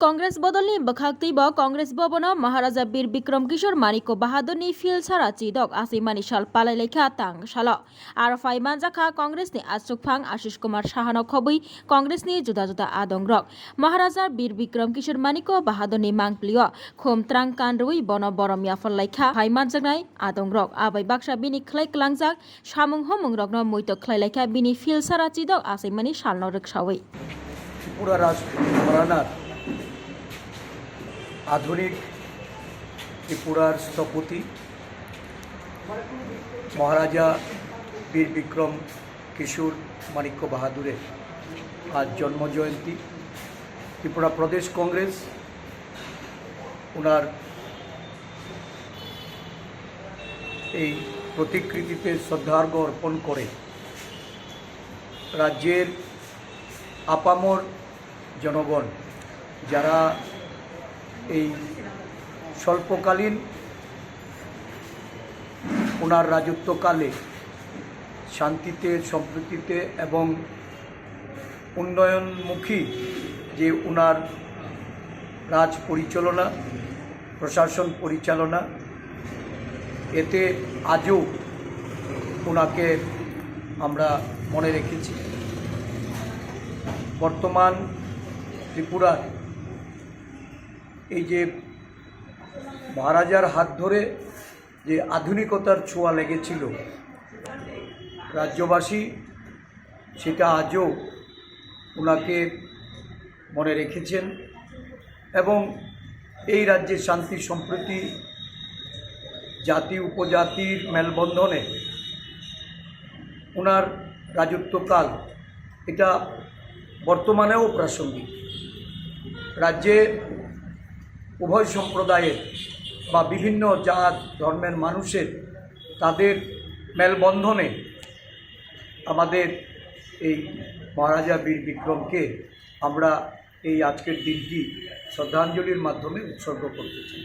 कांग्रेस बदलनि बखाक्तैबो कांग्रेस भवनाव महाराजा बीर बिक्रम किशोर माणिक्य बाहादुरनि fill सारा चिदक आसिमानि साल पालायलेखा तां साल आरफाइ मानजाखा कांग्रेसनि आसुकफां आशिष कुमार साहानो खबै कांग्रेसनि जुदा जुदा आदंग्रक महाराजा बीर बिक्रम किशोर माणिक्य बाहादुरनि मांगप्लियो खुमत्रां कानरुइ बन बरमिया फललायखा फाइ मानजानाय आदंग्रक आबै बाक्सा बिनि खलाय क्लांजाक सामुं हमुं रगनो मुइतो खलायलायखा बिनि फिल सारा चिदक आसिमानि सालनो रक्षावै त्रिपुरा राष्ट्र आधुनिक त्रिपुरार স্থপতি महाराजा बीर बिक्रम किशोर माणिक्य बाहादुर आज जन्म जयंती त्रिपुरा प्रदेश कांग्रेस उनार এই প্রতিকৃতিতে শ্রদ্ধার্ঘ্য অর্পণ করে রাজ্যের আপামর জনগণ যারা এই স্বল্পকালীন ওনার রাজত্বকালে শান্তিতে সম্প্রীতিতে এবং উন্নয়নমুখী যে ওনার রাজ পরিচালনা প্রশাসন পরিচালনা এতে আজও ওনাকে আমরা মনে রেখেছি। বর্তমান ত্রিপুরার এই যে মহারাজার হাত ধরে যে আধুনিকতার ছোঁয়া লেগেছিল রাজ্যবাসী সেটা আজও ওনাকে মনে রেখেছেন এবং এই রাজ্যের শান্তি সম্প্রীতি জাতি উপজাতির মেলবন্ধনে ওনার রাজত্বকাল এটা বর্তমানেও প্রাসঙ্গিক। রাজ্যে উভয় সম্প্রদায়ের বা বিভিন্ন জাত ধর্মের মানুষের তাদের মেলবন্ধনে আমাদের এই মহারাজা বীর বিক্রমকে আমরা এই আজকের দিনটি শ্রদ্ধাঞ্জলির মাধ্যমে উৎসর্গ করতে চাই।